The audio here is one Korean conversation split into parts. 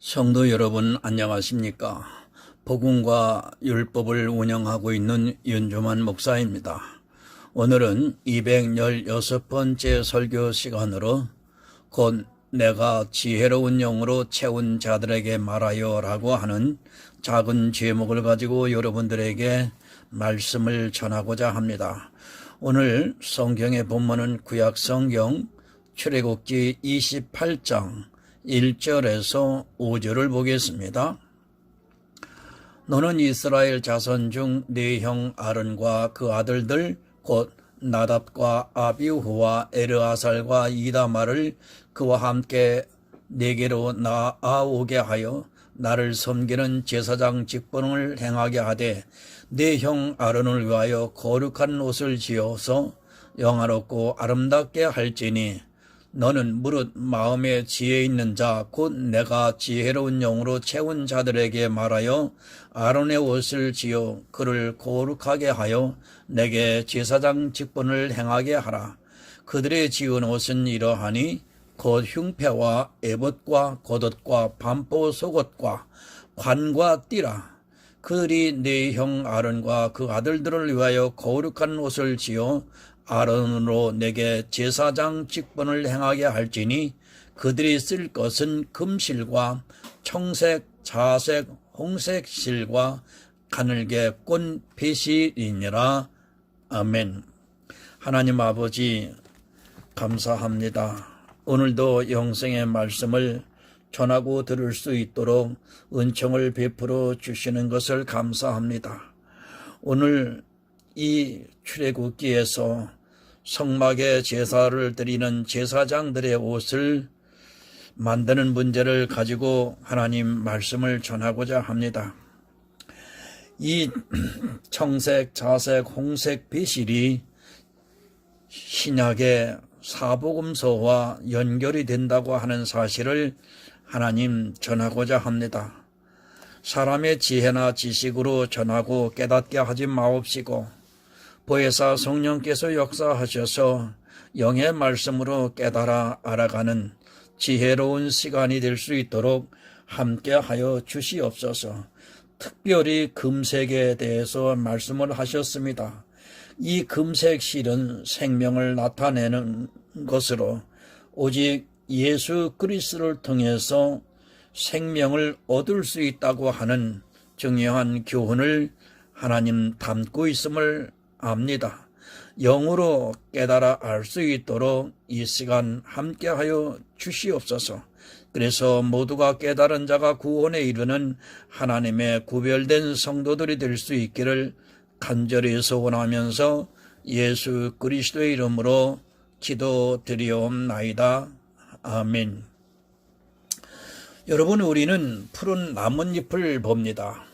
성도 여러분 안녕하십니까? 복음과 율법을 운영하고 있는 윤주만 목사입니다. 오늘은 216번째 설교 시간으로 곧 내가 지혜로운 영으로 채운 자들에게 말하여 라고 하는 작은 제목을 가지고 여러분들에게 말씀을 전하고자 합니다. 오늘 성경의 본문은 구약성경 출애굽기 28장 1절에서 5절을 보겠습니다. 너는 이스라엘 자손 중 네 형 아론과 그 아들들 곧 나답과 아비후와 엘르아살과 이다말을 그와 함께 내게로 나아오게 하여 나를 섬기는 제사장 직분을 행하게 하되 네 형 아론을 위하여 거룩한 옷을 지어서 영화롭고 아름답게 할지니 너는 무릇 마음에 지혜 있는 자 곧 내가 지혜로운 영으로 채운 자들에게 말하여 아론의 옷을 지어 그를 거룩하게 하여 내게 제사장 직분을 행하게 하라. 그들의 지은 옷은 이러하니 곧 흉패와 에봇과 겉옷과 반포 속옷과 관과 띠라. 그들이 네 형 아론과 그 아들들을 위하여 거룩한 옷을 지어 아론으로 내게 제사장 직분을 행하게 할지니 그들이 쓸 것은 금실과 청색, 자색, 홍색 실과 가늘게 꼰 배실이니라. 아멘. 하나님 아버지 감사합니다. 오늘도 영생의 말씀을 전하고 들을 수 있도록 은총을 베풀어 주시는 것을 감사합니다. 오늘 이 출애굽기에서 성막에 제사를 드리는 제사장들의 옷을 만드는 문제를 가지고 하나님 말씀을 전하고자 합니다. 이 청색, 자색, 홍색 배실이 신약의 사복음서와 연결이 된다고 하는 사실을 하나님 전하고자 합니다. 사람의 지혜나 지식으로 전하고 깨닫게 하지 마옵시고 보혜사 성령께서 역사하셔서 영의 말씀으로 깨달아 알아가는 지혜로운 시간이 될 수 있도록 함께하여 주시옵소서. 특별히 금색에 대해서 말씀을 하셨습니다. 이 금색실은 생명을 나타내는 것으로 오직 예수 그리스도를 통해서 생명을 얻을 수 있다고 하는 중요한 교훈을 하나님 담고 있음을 압니다. 영으로 깨달아 알 수 있도록 이 시간 함께하여 주시옵소서. 그래서 모두가 깨달은 자가 구원에 이르는 하나님의 구별된 성도들이 될 수 있기를 간절히 소원하면서 예수 그리스도의 이름으로 기도드리옵나이다. 아멘. 여러분, 우리는 푸른 나뭇잎을 봅니다.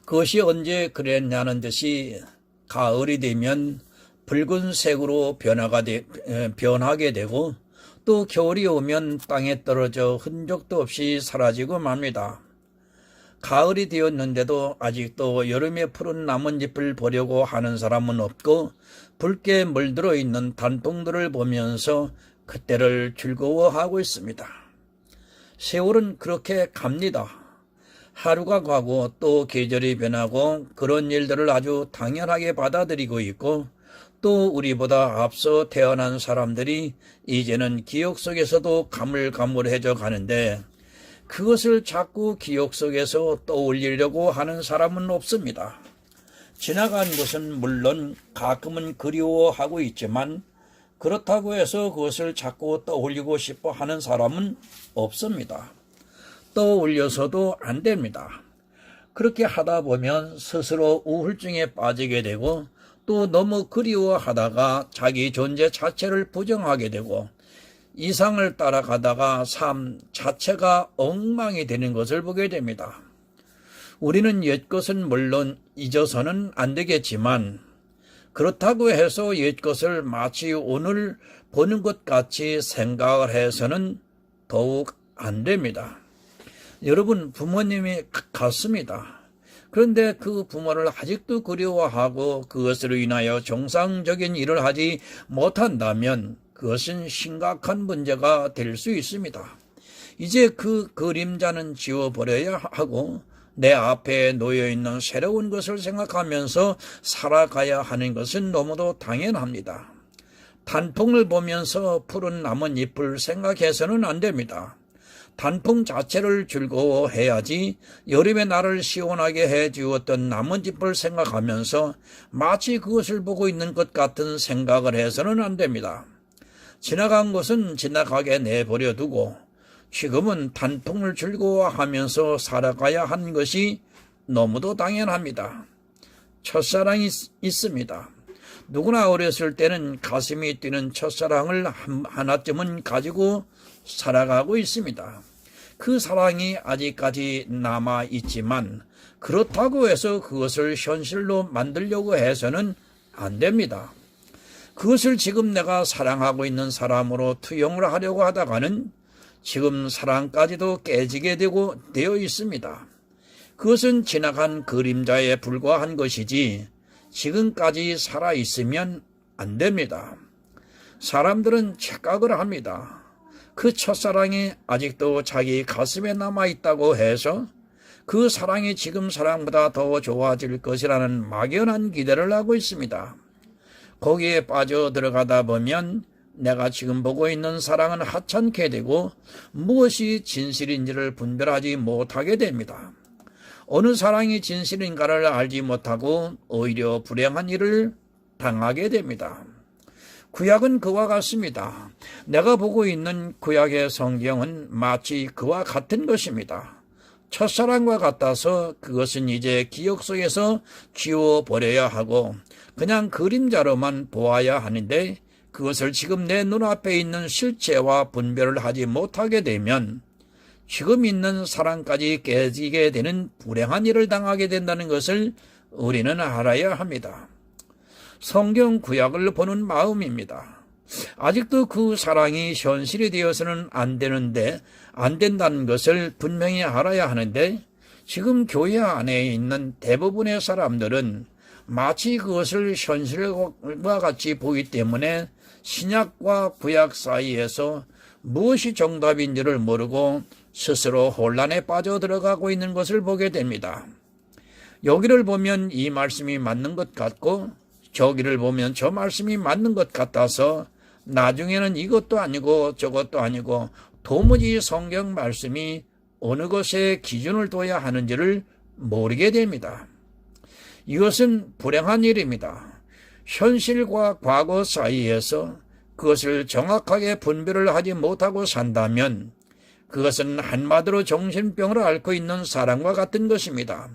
그것이 언제 그랬냐는 듯이 가을이 되면 붉은색으로 변하게 되고 또 겨울이 오면 땅에 떨어져 흔적도 없이 사라지고 맙니다. 가을이 되었는데도 아직도 여름의 푸른 나뭇잎을 보려고 하는 사람은 없고 붉게 물들어 있는 단풍들을 보면서 그때를 즐거워하고 있습니다. 세월은 그렇게 갑니다. 하루가 가고 또 계절이 변하고 그런 일들을 아주 당연하게 받아들이고 있고 또 우리보다 앞서 태어난 사람들이 이제는 기억 속에서도 가물가물해져 가는데 그것을 자꾸 기억 속에서 떠올리려고 하는 사람은 없습니다. 지나간 것은 물론 가끔은 그리워하고 있지만 그렇다고 해서 그것을 자꾸 떠올리고 싶어 하는 사람은 없습니다. 떠올려서도 안 됩니다. 그렇게 하다 보면 스스로 우울증에 빠지게 되고 또 너무 그리워하다가 자기 존재 자체를 부정하게 되고 이상을 따라가다가 삶 자체가 엉망이 되는 것을 보게 됩니다. 우리는 옛것은 물론 잊어서는 안 되겠지만 그렇다고 해서 옛것을 마치 오늘 보는 것 같이 생각을 해서는 더욱 안 됩니다. 여러분, 부모님이 같습니다. 그런데 그 부모를 아직도 그리워하고 그것으로 인하여 정상적인 일을 하지 못한다면 그것은 심각한 문제가 될 수 있습니다. 이제 그 그림자는 지워버려야 하고 내 앞에 놓여있는 새로운 것을 생각하면서 살아가야 하는 것은 너무도 당연합니다. 단풍을 보면서 푸른 나뭇잎을 생각해서는 안 됩니다. 단풍 자체를 즐거워해야지 여름에 나를 시원하게 해주었던 나뭇잎을 생각하면서 마치 그것을 보고 있는 것 같은 생각을 해서는 안 됩니다. 지나간 것은 지나가게 내버려 두고 지금은 단풍을 즐거워하면서 살아가야 하는 것이 너무도 당연합니다. 첫사랑이 있습니다. 누구나 어렸을 때는 가슴이 뛰는 첫사랑을 하나쯤은 가지고 살아가고 있습니다. 그 사랑이 아직까지 남아있지만 그렇다고 해서 그것을 현실로 만들려고 해서는 안 됩니다. 그것을 지금 내가 사랑하고 있는 사람으로 투영을 하려고 하다가는 지금 사랑까지도 깨지게 되어 있습니다. 그것은 지나간 그림자에 불과한 것이지 지금까지 살아있으면 안 됩니다. 사람들은 착각을 합니다. 그 첫사랑이 아직도 자기 가슴에 남아있다고 해서 그 사랑이 지금 사랑보다 더 좋아질 것이라는 막연한 기대를 하고 있습니다. 거기에 빠져 들어가다 보면 내가 지금 보고 있는 사랑은 하찮게 되고 무엇이 진실인지를 분별하지 못하게 됩니다. 어느 사랑이 진실인가를 알지 못하고 오히려 불행한 일을 당하게 됩니다. 구약은 그와 같습니다. 내가 보고 있는 구약의 성경은 마치 그와 같은 것입니다. 첫사랑과 같아서 그것은 이제 기억 속에서 지워버려야 하고 그냥 그림자로만 보아야 하는데 그것을 지금 내 눈앞에 있는 실체와 분별을 하지 못하게 되면 지금 있는 사랑까지 깨지게 되는 불행한 일을 당하게 된다는 것을 우리는 알아야 합니다. 성경 구약을 보는 마음입니다. 아직도 그 사랑이 현실이 되어서는 안 된다는 것을 분명히 알아야 하는데 지금 교회 안에 있는 대부분의 사람들은 마치 그것을 현실과 같이 보기 때문에 신약과 구약 사이에서 무엇이 정답인지를 모르고 스스로 혼란에 빠져들어가고 있는 것을 보게 됩니다. 여기를 보면 이 말씀이 맞는 것 같고 저기를 보면 저 말씀이 맞는 것 같아서 나중에는 이것도 아니고 저것도 아니고 도무지 성경 말씀이 어느 것에 기준을 둬야 하는지를 모르게 됩니다. 이것은 불행한 일입니다. 현실과 과거 사이에서 그것을 정확하게 분별을 하지 못하고 산다면 그것은 한마디로 정신병을 앓고 있는 사람과 같은 것입니다.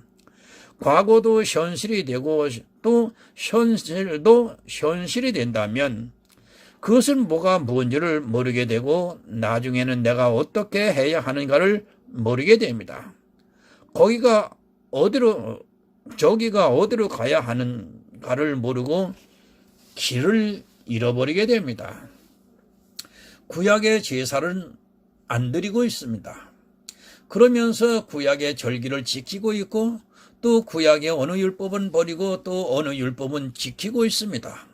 과거도 현실이 되고 또 현실도 현실이 된다면 그것은 뭐가 뭔지를 모르게 되고 나중에는 내가 어떻게 해야 하는가를 모르게 됩니다. 저기가 어디로 가야 하는가를 모르고 길을 잃어버리게 됩니다. 구약의 제사를 안 드리고 있습니다. 그러면서 구약의 절기를 지키고 있고 또 구약의 어느 율법은 버리고 또 어느 율법은 지키고 있습니다.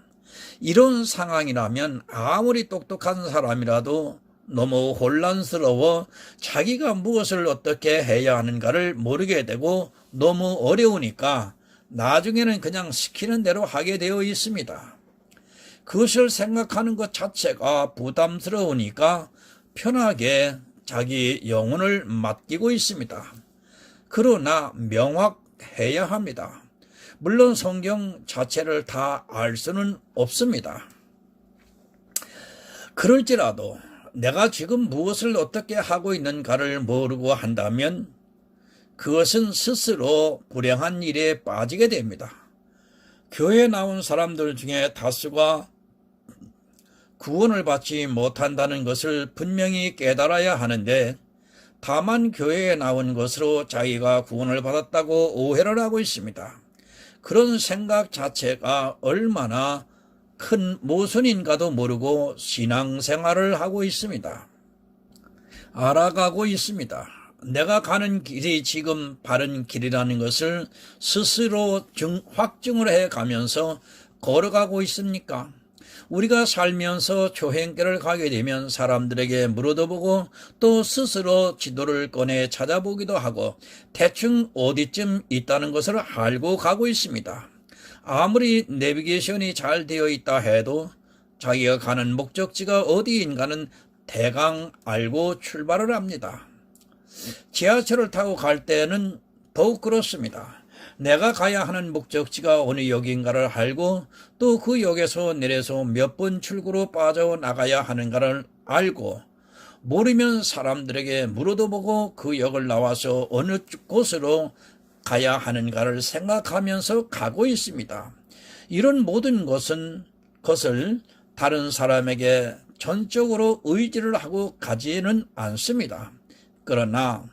이런 상황이라면 아무리 똑똑한 사람이라도 너무 혼란스러워 자기가 무엇을 어떻게 해야 하는가를 모르게 되고 너무 어려우니까 나중에는 그냥 시키는 대로 하게 되어 있습니다. 그것을 생각하는 것 자체가 부담스러우니까 편하게 자기 영혼을 맡기고 있습니다. 그러나 명확해야 합니다. 물론 성경 자체를 다 알 수는 없습니다. 그럴지라도 내가 지금 무엇을 어떻게 하고 있는가를 모르고 한다면 그것은 스스로 불행한 일에 빠지게 됩니다. 교회에 나온 사람들 중에 다수가 구원을 받지 못한다는 것을 분명히 깨달아야 하는데 다만 교회에 나온 것으로 자기가 구원을 받았다고 오해를 하고 있습니다. 그런 생각 자체가 얼마나 큰 모순인가도 모르고 신앙생활을 하고 있습니다. 알아가고 있습니다. 내가 가는 길이 지금 바른 길이라는 것을 스스로 확증을 해가면서 걸어가고 있습니까? 우리가 살면서 초행길을 가게 되면 사람들에게 물어보고 또 스스로 지도를 꺼내 찾아보기도 하고 대충 어디쯤 있다는 것을 알고 가고 있습니다. 아무리 내비게이션이 잘 되어 있다 해도 자기가 가는 목적지가 어디인가는 대강 알고 출발을 합니다. 지하철을 타고 갈 때는 더욱 그렇습니다. 내가 가야 하는 목적지가 어느 역인가를 알고 또 그 역에서 내려서 몇 번 출구로 빠져나가야 하는가를 알고 모르면 사람들에게 물어도 보고 그 역을 나와서 어느 곳으로 가야 하는가를 생각하면서 가고 있습니다. 이런 모든 것을 다른 사람에게 전적으로 의지를 하고 가지는 않습니다. 그러나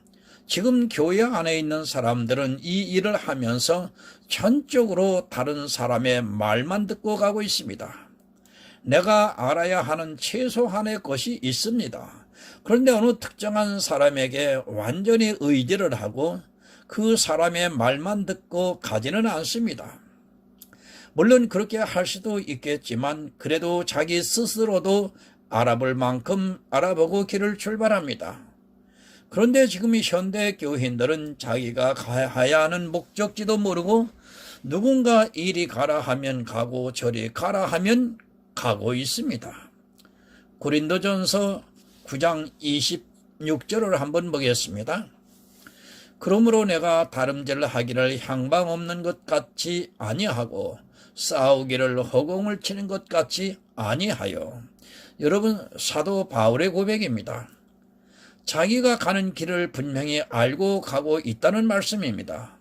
지금 교회 안에 있는 사람들은 이 일을 하면서 전적으로 다른 사람의 말만 듣고 가고 있습니다. 내가 알아야 하는 최소한의 것이 있습니다. 그런데 어느 특정한 사람에게 완전히 의지를 하고 그 사람의 말만 듣고 가지는 않습니다. 물론 그렇게 할 수도 있겠지만 그래도 자기 스스로도 알아볼 만큼 알아보고 길을 출발합니다. 그런데 지금 이 현대 교인들은 자기가 가야 하는 목적지도 모르고 누군가 이리 가라 하면 가고 저리 가라 하면 가고 있습니다. 고린도전서 9장 26절을 한번 보겠습니다. 그러므로 내가 다름질 하기를 향방 없는 것 같이 아니하고 싸우기를 허공을 치는 것 같이 아니하여. 여러분, 사도 바울의 고백입니다. 자기가 가는 길을 분명히 알고 가고 있다는 말씀입니다.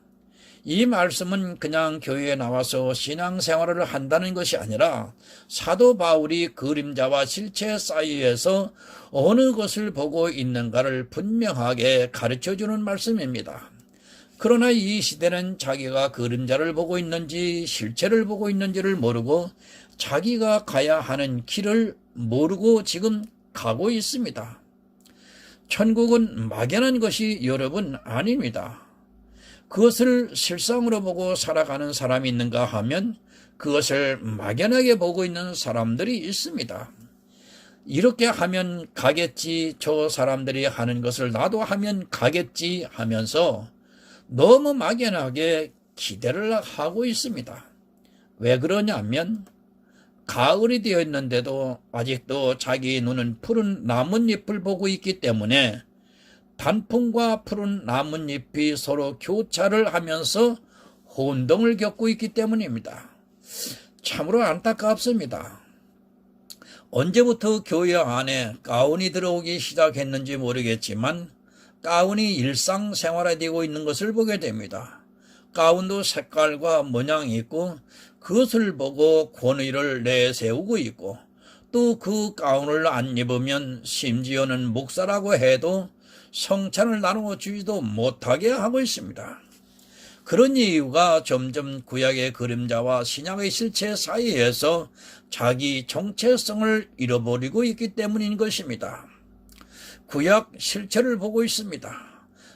이 말씀은 그냥 교회에 나와서 신앙생활을 한다는 것이 아니라 사도 바울이 그림자와 실체 사이에서 어느 것을 보고 있는가를 분명하게 가르쳐주는 말씀입니다. 그러나 이 시대는 자기가 그림자를 보고 있는지 실체를 보고 있는지를 모르고 자기가 가야 하는 길을 모르고 지금 가고 있습니다. 천국은 막연한 것이 여러분 아닙니다. 그것을 실상으로 보고 살아가는 사람이 있는가 하면 그것을 막연하게 보고 있는 사람들이 있습니다. 이렇게 하면 가겠지, 저 사람들이 하는 것을 나도 하면 가겠지 하면서 너무 막연하게 기대를 하고 있습니다. 왜 그러냐면 가을이 되어 있는데도 아직도 자기 눈은 푸른 나뭇잎을 보고 있기 때문에 단풍과 푸른 나뭇잎이 서로 교차를 하면서 혼동을 겪고 있기 때문입니다. 참으로 안타깝습니다. 언제부터 교회 안에 가운이 들어오기 시작했는지 모르겠지만 가운이 일상생활화되고 있는 것을 보게 됩니다. 가운도 색깔과 모양이 있고 그것을 보고 권위를 내세우고 있고 또 그 가운을 안 입으면 심지어는 목사라고 해도 성찬을 나누어 주지도 못하게 하고 있습니다. 그런 이유가 점점 구약의 그림자와 신약의 실체 사이에서 자기 정체성을 잃어버리고 있기 때문인 것입니다. 구약 실체를 보고 있습니다.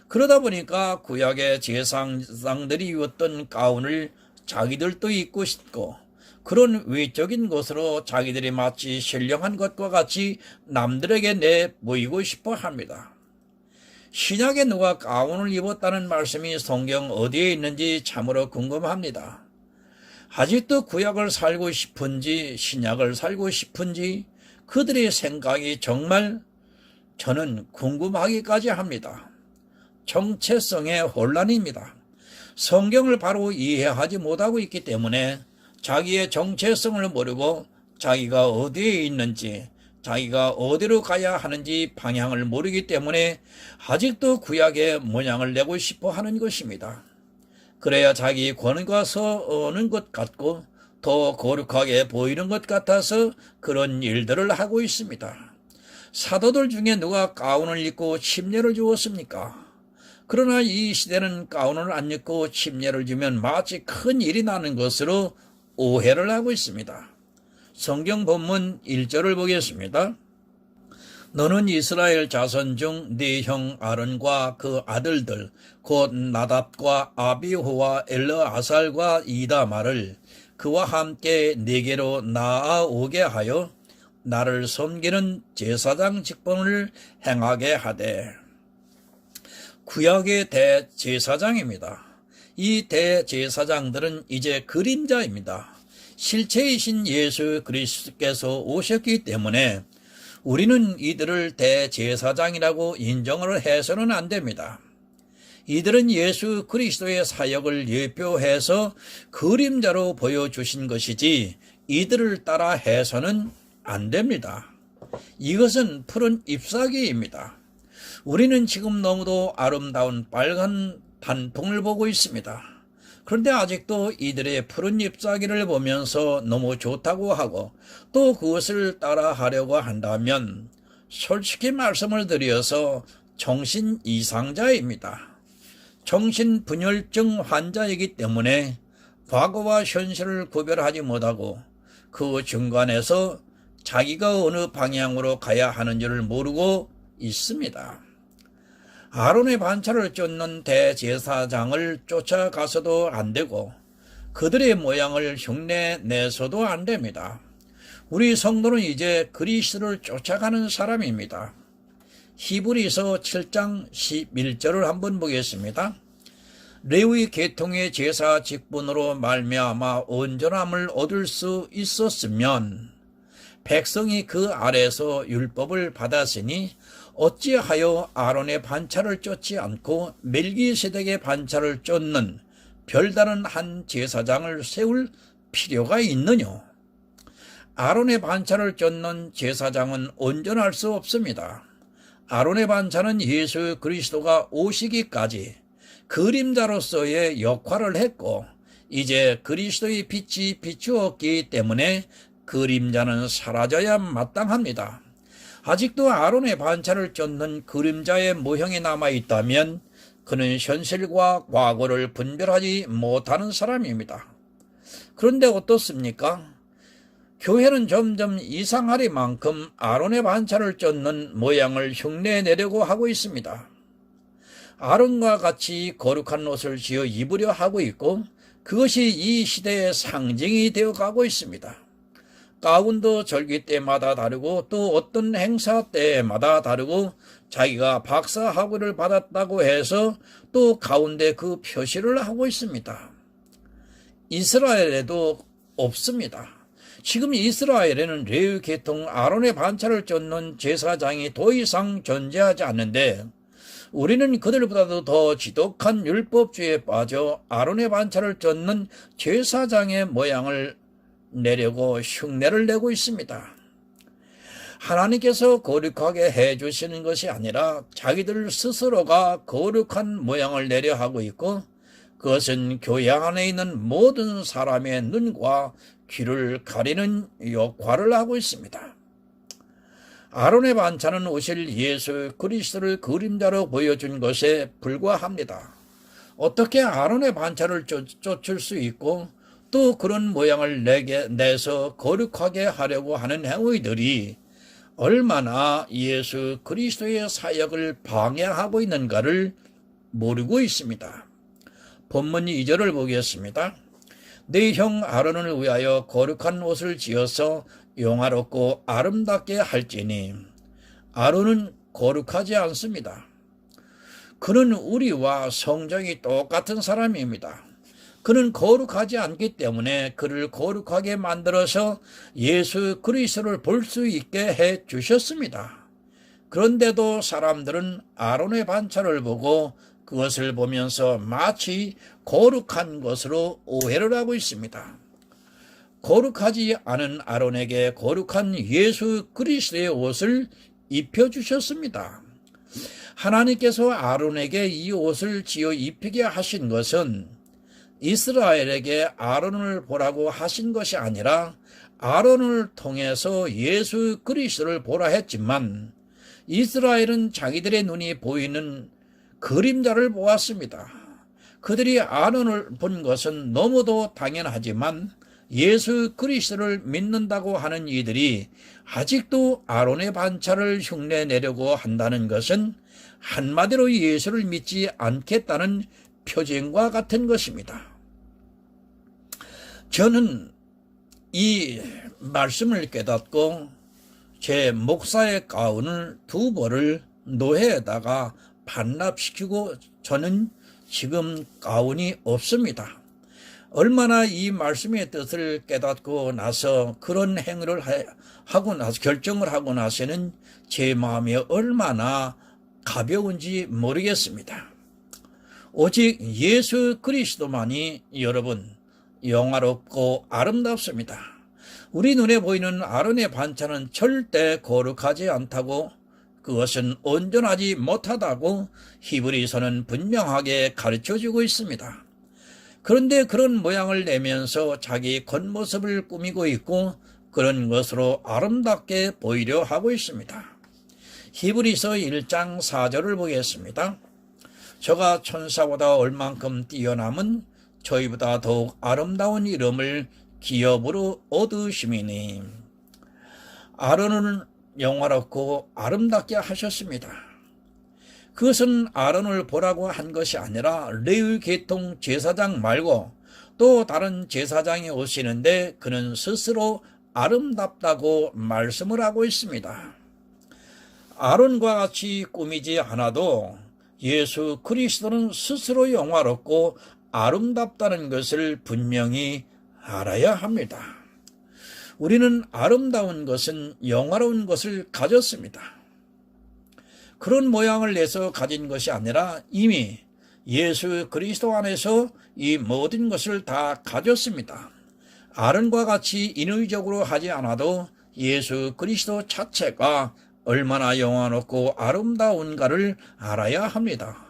그러다 보니까 구약의 제사장들이 입었던 가운을 자기들도 입고 싶고 그런 외적인 것으로 자기들이 마치 신령한 것과 같이 남들에게 내보이고 싶어 합니다. 신약에 누가 가운을 입었다는 말씀이 성경 어디에 있는지 참으로 궁금합니다. 아직도 구약을 살고 싶은지 신약을 살고 싶은지 그들의 생각이 정말 저는 궁금하기까지 합니다. 정체성의 혼란입니다. 성경을 바로 이해하지 못하고 있기 때문에 자기의 정체성을 모르고 자기가 어디에 있는지 자기가 어디로 가야 하는지 방향을 모르기 때문에 아직도 구약의 모양을 내고 싶어 하는 것입니다. 그래야 자기 권위가 서는 것 같고 더 거룩하게 보이는 것 같아서 그런 일들을 하고 있습니다. 사도들 중에 누가 가운을 입고 침례를 주었습니까? 그러나 이 시대는 가운을 안 입고 침례를 주면 마치 큰 일이 나는 것으로 오해를 하고 있습니다. 성경 본문 1절을 보겠습니다. 너는 이스라엘 자손 중 네 형 아론과 그 아들들 곧 나답과 아비후와 엘르아살과 이다말을 그와 함께 내게로 나아오게 하여 나를 섬기는 제사장 직분을 행하게 하되. 구약의 대제사장입니다. 이 대제사장들은 이제 그림자입니다. 실체이신 예수 그리스도께서 오셨기 때문에 우리는 이들을 대제사장이라고 인정을 해서는 안 됩니다. 이들은 예수 그리스도의 사역을 예표해서 그림자로 보여주신 것이지 이들을 따라 해서는 안 됩니다. 이것은 푸른 잎사귀입니다. 우리는 지금 너무도 아름다운 빨간 단풍을 보고 있습니다. 그런데 아직도 이들의 푸른 잎사귀를 보면서 너무 좋다고 하고 또 그것을 따라 하려고 한다면 솔직히 말씀을 드려서 정신 이상자입니다. 정신분열증 환자이기 때문에 과거와 현실을 구별하지 못하고 그 중간에서 자기가 어느 방향으로 가야 하는지를 모르고 있습니다. 아론의 반차를 쫓는 대제사장을 쫓아가서도 안 되고 그들의 모양을 흉내내서도 안 됩니다. 우리 성도는 이제 그리스도를 쫓아가는 사람입니다. 히브리서 7장 11절을 한번 보겠습니다. 레위 계통의 제사 직분으로 말미암아 온전함을 얻을 수 있었으면 백성이 그 아래서 율법을 받았으니 어찌하여 아론의 반차를 쫓지 않고 멜기세덱의 반차를 쫓는 별다른 한 제사장을 세울 필요가 있느냐? 아론의 반차를 쫓는 제사장은 온전할 수 없습니다. 아론의 반차는 예수 그리스도가 오시기까지 그림자로서의 역할을 했고 이제 그리스도의 빛이 비추었기 때문에 그림자는 사라져야 마땅합니다. 아직도 아론의 반차를 쫓는 그림자의 모형이 남아있다면 그는 현실과 과거를 분별하지 못하는 사람입니다. 그런데 어떻습니까? 교회는 점점 이상하리만큼 아론의 반차를 쫓는 모양을 흉내내려고 하고 있습니다. 아론과 같이 거룩한 옷을 지어 입으려 하고 있고 그것이 이 시대의 상징이 되어가고 있습니다. 가운도 절기 때마다 다르고 또 어떤 행사 때마다 다르고 자기가 박사학위를 받았다고 해서 또 가운데 그 표시를 하고 있습니다. 이스라엘에도 없습니다. 지금 이스라엘에는 레위 계통 아론의 반차를 쫓는 제사장이 더 이상 존재하지 않는데 우리는 그들보다도 더 지독한 율법주의에 빠져 아론의 반차를 쫓는 제사장의 모양을 내려고 흉내를 내고 있습니다. 하나님께서 거룩하게 해주시는 것이 아니라 자기들 스스로가 거룩한 모양을 내려 하고 있고 그것은 교회 안에 있는 모든 사람의 눈과 귀를 가리는 역할을 하고 있습니다. 아론의 반차는 오실 예수 그리스도를 그림자로 보여준 것에 불과합니다. 어떻게 아론의 반차를 쫓을 수 있고 또 그런 모양을 내서 거룩하게 하려고 하는 행위들이 얼마나 예수 그리스도의 사역을 방해하고 있는가를 모르고 있습니다. 본문 2절을 보겠습니다. 네 형 아론을 위하여 거룩한 옷을 지어서 영화롭고 아름답게 할지니 아론은 거룩하지 않습니다. 그는 우리와 성정이 똑같은 사람입니다. 그는 거룩하지 않기 때문에 그를 거룩하게 만들어서 예수 그리스도를 볼 수 있게 해 주셨습니다. 그런데도 사람들은 아론의 반차를 보고 그것을 보면서 마치 거룩한 것으로 오해를 하고 있습니다. 거룩하지 않은 아론에게 거룩한 예수 그리스도의 옷을 입혀주셨습니다. 하나님께서 아론에게 이 옷을 지어 입히게 하신 것은 이스라엘에게 아론을 보라고 하신 것이 아니라 아론을 통해서 예수 그리스도를 보라 했지만 이스라엘은 자기들의 눈이 보이는 그림자를 보았습니다. 그들이 아론을 본 것은 너무도 당연하지만 예수 그리스도를 믿는다고 하는 이들이 아직도 아론의 반차를 흉내내려고 한다는 것은 한마디로 예수를 믿지 않겠다는 표징과 같은 것입니다. 저는 이 말씀을 깨닫고 제 목사의 가운을 2벌을 노회에다가 반납시키고 저는 지금 가운이 없습니다. 얼마나 이 말씀의 뜻을 깨닫고 나서 그런 행위를 하고 나서 결정을 하고 나서는 제 마음이 얼마나 가벼운지 모르겠습니다. 오직 예수 그리스도만이 여러분 영화롭고 아름답습니다. 우리 눈에 보이는 아론의 반찬은 절대 거룩하지 않다고, 그것은 온전하지 못하다고 히브리서는 분명하게 가르쳐주고 있습니다. 그런데 그런 모양을 내면서 자기 겉모습을 꾸미고 있고 그런 것으로 아름답게 보이려 하고 있습니다. 히브리서 1장 4절을 보겠습니다. 저가 천사보다 얼만큼 뛰어남은 저희보다 더욱 아름다운 이름을 기업으로 얻으심이니. 아론은 영화롭고 아름답게 하셨습니다. 그것은 아론을 보라고 한 것이 아니라 레위 계통 제사장 말고 또 다른 제사장이 오시는데 그는 스스로 아름답다고 말씀을 하고 있습니다. 아론과 같이 꾸미지 않아도 예수 그리스도는 스스로 영화롭고 아름답다는 것을 분명히 알아야 합니다. 우리는 아름다운 것은 영화로운 것을 가졌습니다. 그런 모양을 내서 가진 것이 아니라 이미 예수 그리스도 안에서 이 모든 것을 다 가졌습니다. 아론과 같이 인위적으로 하지 않아도 예수 그리스도 자체가 얼마나 영화롭고 아름다운가를 알아야 합니다.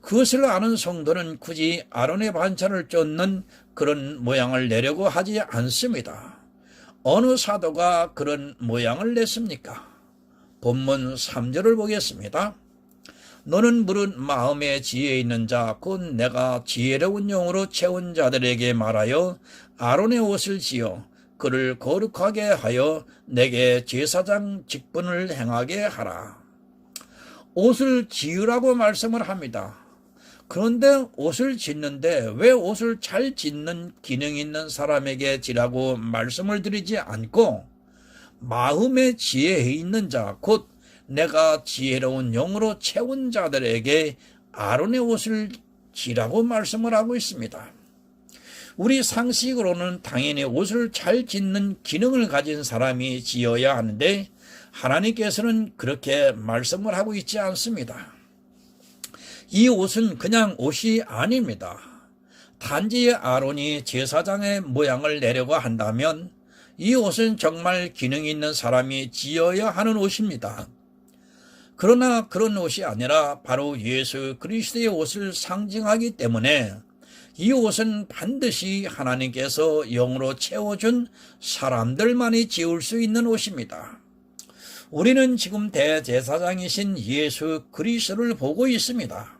그것을 아는 성도는 굳이 아론의 반찬을 쫓는 그런 모양을 내려고 하지 않습니다. 어느 사도가 그런 모양을 냈습니까? 본문 3절을 보겠습니다. 너는 물은 마음에 지혜 있는 자 곧 내가 지혜로운 영으로 채운 자들에게 말하여 아론의 옷을 지어 그를 거룩하게 하여 내게 제사장 직분을 행하게 하라. 옷을 지으라고 말씀을 합니다. 그런데 옷을 짓는데 왜 옷을 잘 짓는 기능 있는 사람에게 지라고 말씀을 드리지 않고 마음에 지혜 있는 자 곧 내가 지혜로운 영으로 채운 자들에게 아론의 옷을 지라고 말씀을 하고 있습니다. 우리 상식으로는 당연히 옷을 잘 짓는 기능을 가진 사람이 지어야 하는데 하나님께서는 그렇게 말씀을 하고 있지 않습니다. 이 옷은 그냥 옷이 아닙니다. 단지 아론이 제사장의 모양을 내려고 한다면 이 옷은 정말 기능 있는 사람이 지어야 하는 옷입니다. 그러나 그런 옷이 아니라 바로 예수 그리스도의 옷을 상징하기 때문에 이 옷은 반드시 하나님께서 영으로 채워준 사람들만이 지을 수 있는 옷입니다. 우리는 지금 대제사장이신 예수 그리스도를 보고 있습니다.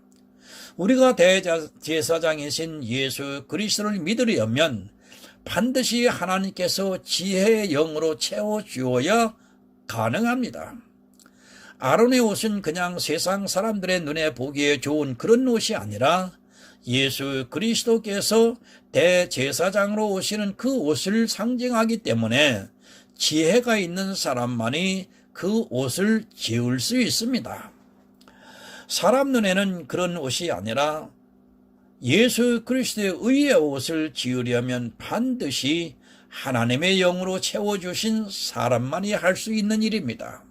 우리가 대제사장이신 예수 그리스도를 믿으려면 반드시 하나님께서 지혜의 영으로 채워주어야 가능합니다. 아론의 옷은 그냥 세상 사람들의 눈에 보기에 좋은 그런 옷이 아니라 예수 그리스도께서 대제사장으로 오시는 그 옷을 상징하기 때문에 지혜가 있는 사람만이 그 옷을 지을 수 있습니다. 사람 눈에는 그런 옷이 아니라 예수 그리스도의 의의 옷을 지으려면 반드시 하나님의 영으로 채워주신 사람만이 할 수 있는 일입니다.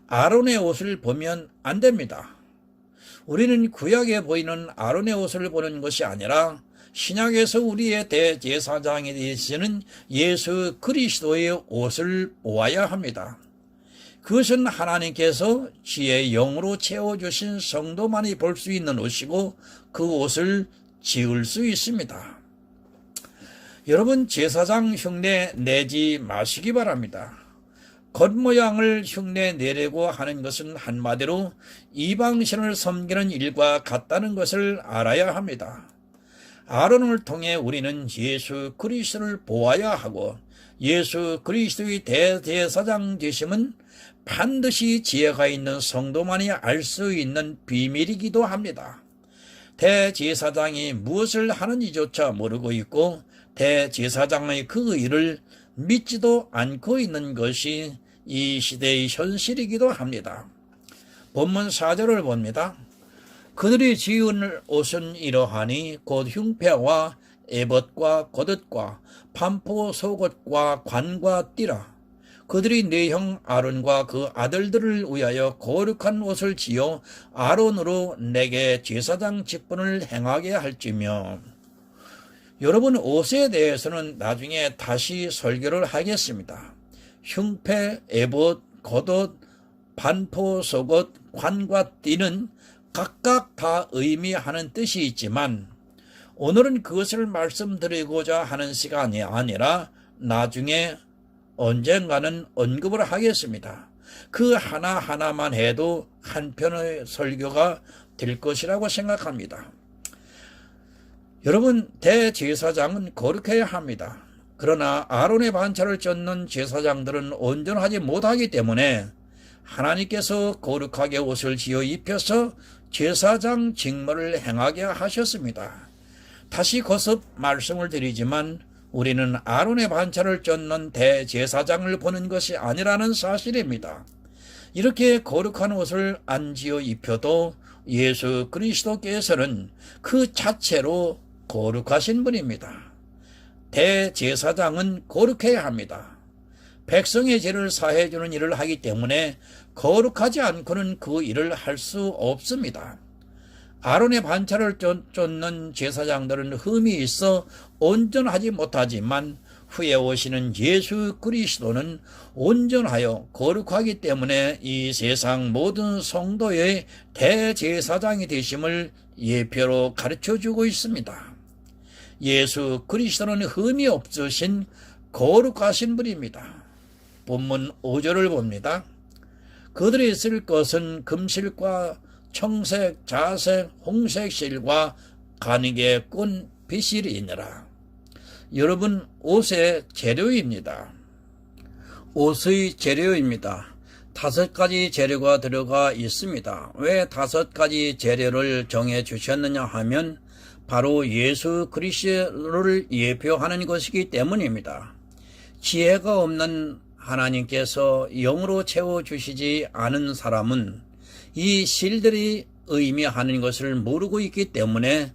아론의 옷을 보면 안 됩니다. 우리는 구약에 보이는 아론의 옷을 보는 것이 아니라 신약에서 우리의 대제사장이 되시는 예수 그리스도의 옷을 보아야 합니다. 그것은 하나님께서 지혜의 영으로 채워주신 성도만이 볼 수 있는 옷이고 그 옷을 지을 수 있습니다. 여러분, 제사장 흉내 내지 마시기 바랍니다. 겉모양을 흉내 내려고 하는 것은 한마디로 이방신을 섬기는 일과 같다는 것을 알아야 합니다. 아론을 통해 우리는 예수 그리스도를 보아야 하고 예수 그리스도의 대제사장 되심은 반드시 지혜가 있는 성도만이 알 수 있는 비밀이기도 합니다. 대제사장이 무엇을 하는지조차 모르고 있고 대제사장의 그 일을 믿지도 않고 있는 것이 이 시대의 현실이기도 합니다. 본문 4절을 봅니다. 그들이 지은 옷은 이러하니 곧 흉패와 에봇과 겉옷과 반포 속옷과 관과 띠라. 그들이 내 형 아론과 그 아들들을 위하여 거룩한 옷을 지어 아론으로 내게 제사장 직분을 행하게 할지며. 여러분, 옷에 대해서는 나중에 다시 설교를 하겠습니다. 흉패, 에봇, 겉옷, 반포 속옷, 관과 띠는 각각 다 의미하는 뜻이 있지만 오늘은 그것을 말씀드리고자 하는 시간이 아니라 나중에 언젠가는 언급을 하겠습니다. 그 하나하나만 해도 한 편의 설교가 될 것이라고 생각합니다. 여러분, 대제사장은 거룩해야 합니다. 그러나 아론의 반차를 쫓는 제사장들은 온전하지 못하기 때문에 하나님께서 거룩하게 옷을 지어 입혀서 제사장 직무를 행하게 하셨습니다. 다시 거듭 말씀을 드리지만 우리는 아론의 반차를 쫓는 대제사장을 보는 것이 아니라는 사실입니다. 이렇게 거룩한 옷을 안 지어 입혀도 예수 그리스도께서는 그 자체로 거룩하신 분입니다. 대제사장은 거룩해야 합니다. 백성의 죄를 사해주는 일을 하기 때문에 거룩하지 않고는 그 일을 할 수 없습니다. 아론의 반차를 쫓는 제사장들은 흠이 있어 온전하지 못하지만 후에 오시는 예수 그리스도는 온전하여 거룩하기 때문에 이 세상 모든 성도의 대제사장이 되심을 예표로 가르쳐주고 있습니다. 예수 그리스도는 흠이 없으신 거룩하신 분입니다. 본문 5절을 봅니다. 그들이 쓸 것은 금실과 청색, 자색, 홍색 실과 가닉의 꾼 비실이니라. 여러분, 옷의 재료입니다. 옷의 재료입니다. 5가지 재료가 들어가 있습니다. 왜 5가지 재료를 정해 주셨느냐 하면 바로 예수 그리스도를 예표하는 것이기 때문입니다. 지혜가 없는 하나님께서 영으로 채워주시지 않은 사람은 이 실들이 의미하는 것을 모르고 있기 때문에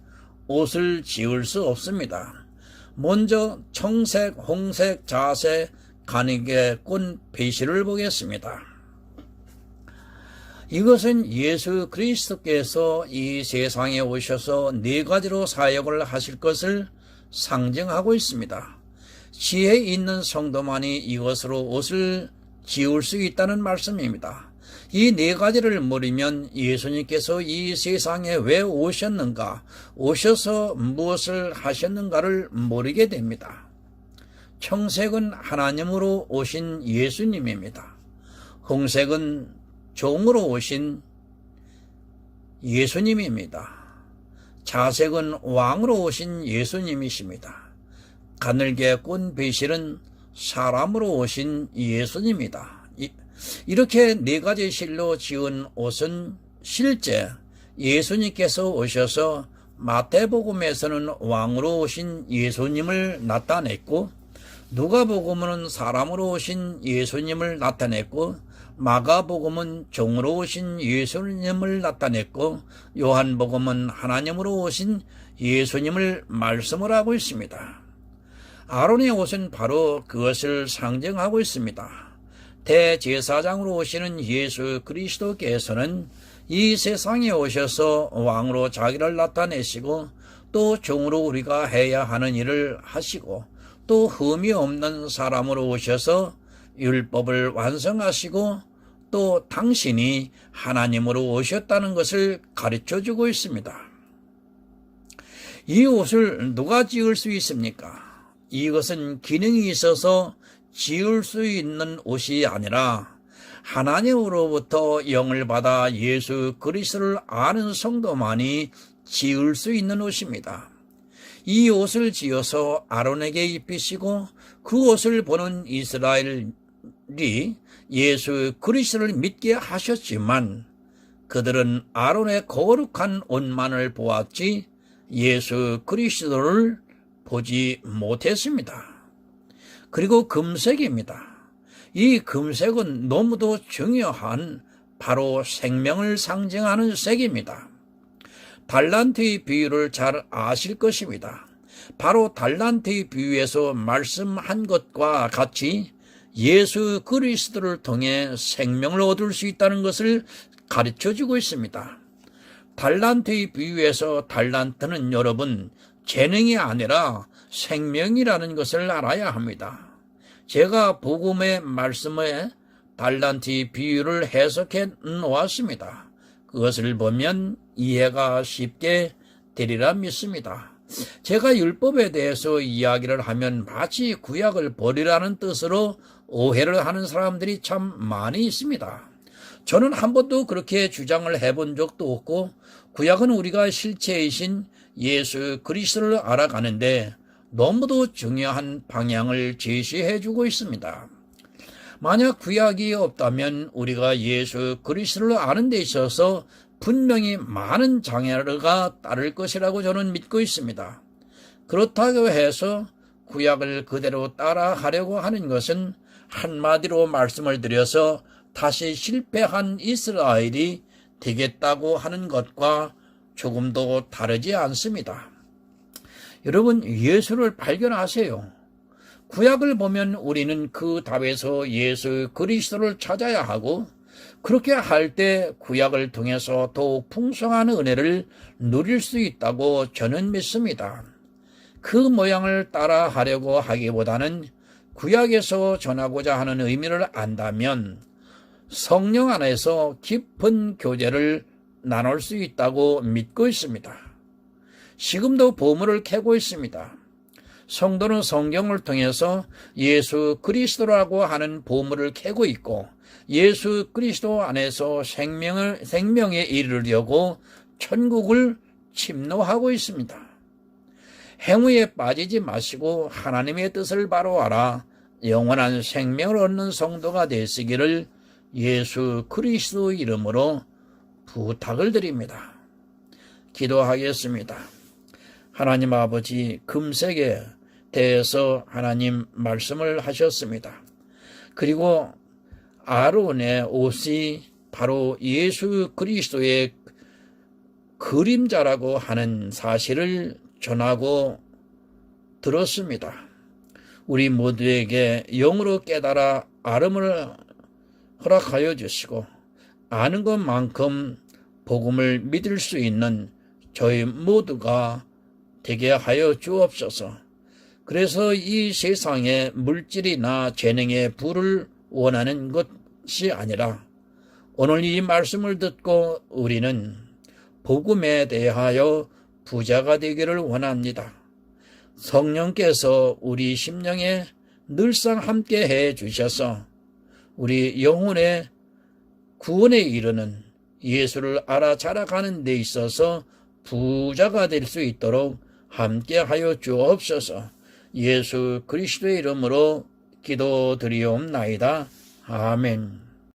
옷을 지을 수 없습니다. 먼저 청색, 홍색, 자색, 가닉의 꾼 배실을 보겠습니다. 이것은 예수 그리스도께서 이 세상에 오셔서 4가지로 사역을 하실 것을 상징하고 있습니다. 지혜 있는 성도만이 이것으로 옷을 지을 수 있다는 말씀입니다. 이 4가지를 모르면 예수님께서 이 세상에 왜 오셨는가, 오셔서 무엇을 하셨는가를 모르게 됩니다. 청색은 하나님으로 오신 예수님입니다. 홍색은 종으로 오신 예수님입니다. 자색은 왕으로 오신 예수님이십니다. 가늘게 꾼 배실은 사람으로 오신 예수님입니다. 이렇게 4가지 실로 지은 옷은 실제 예수님께서 오셔서 마태복음에서는 왕으로 오신 예수님을 나타냈고, 누가복음은 사람으로 오신 예수님을 나타냈고, 마가복음은 종으로 오신 예수님을 나타냈고, 요한복음은 하나님으로 오신 예수님을 말씀을 하고 있습니다. 아론의 옷은 바로 그것을 상징하고 있습니다. 대제사장으로 오시는 예수 그리스도께서는 이 세상에 오셔서 왕으로 자기를 나타내시고, 또 종으로 우리가 해야 하는 일을 하시고, 또 흠이 없는 사람으로 오셔서 율법을 완성하시고, 또 당신이 하나님으로 오셨다는 것을 가르쳐주고 있습니다. 이 옷을 누가 지을 수 있습니까? 이것은 기능이 있어서 지을 수 있는 옷이 아니라 하나님으로부터 영을 받아 예수 그리스도를 아는 성도만이 지을 수 있는 옷입니다. 이 옷을 지어서 아론에게 입히시고, 그 옷을 보는 이스라엘이 예수 그리스도를 믿게 하셨지만 그들은 아론의 거룩한 옷만을 보았지 예수 그리스도를 보지 못했습니다. 그리고 금색입니다. 이 금색은 너무도 중요한 바로 생명을 상징하는 색입니다. 달란트의 비유를 잘 아실 것입니다. 바로 달란트의 비유에서 말씀한 것과 같이 예수 그리스도를 통해 생명을 얻을 수 있다는 것을 가르쳐주고 있습니다. 달란트의 비유에서 달란트는 여러분 재능이 아니라 생명이라는 것을 알아야 합니다. 제가 복음의 말씀에 달란트의 비유를 해석해 놓았습니다. 그것을 보면 이해가 쉽게 되리라 믿습니다. 제가 율법에 대해서 이야기를 하면 마치 구약을 버리라는 뜻으로 오해를 하는 사람들이 참 많이 있습니다. 저는 한 번도 그렇게 주장을 해본 적도 없고 구약은 우리가 실체이신 예수 그리스도를 알아가는데 너무도 중요한 방향을 제시해 주고 있습니다. 만약 구약이 없다면 우리가 예수 그리스도를 아는 데 있어서 분명히 많은 장애가 따를 것이라고 저는 믿고 있습니다. 그렇다고 해서 구약을 그대로 따라하려고 하는 것은 한마디로 말씀을 드려서 다시 실패한 이스라엘이 되겠다고 하는 것과 조금도 다르지 않습니다. 여러분, 예수를 발견하세요. 구약을 보면 우리는 그 답에서 예수 그리스도를 찾아야 하고 그렇게 할 때 구약을 통해서 더욱 풍성한 은혜를 누릴 수 있다고 저는 믿습니다. 그 모양을 따라 하려고 하기보다는 구약에서 전하고자 하는 의미를 안다면 성령 안에서 깊은 교제를 나눌 수 있다고 믿고 있습니다. 지금도 보물을 캐고 있습니다. 성도는 성경을 통해서 예수 그리스도라고 하는 보물을 캐고 있고 예수 그리스도 안에서 생명에 이르려고 천국을 침노하고 있습니다. 행위에 빠지지 마시고 하나님의 뜻을 바로 알아 영원한 생명을 얻는 성도가 되시기를 예수 그리스도 이름으로 부탁을 드립니다. 기도하겠습니다. 하나님 아버지, 금색에 대해서 하나님 말씀을 하셨습니다. 그리고 아론의 옷이 바로 예수 그리스도의 그림자라고 하는 사실을 전하고 들었습니다. 우리 모두에게 영으로 깨달아 알음을 허락하여 주시고 아는 것만큼 복음을 믿을 수 있는 저희 모두가 되게 하여 주옵소서. 그래서 이 세상에 물질이나 재능의 부를 원하는 것이 아니라 오늘 이 말씀을 듣고 우리는 복음에 대하여 부자가 되기를 원합니다. 성령께서 우리 심령에 늘상 함께 해 주셔서 우리 영혼의 구원에 이르는 예수를 알아 자라가는 데 있어서 부자가 될 수 있도록 함께 하여 주옵소서. 예수 그리스도의 이름으로 기도드리옵나이다. 아멘.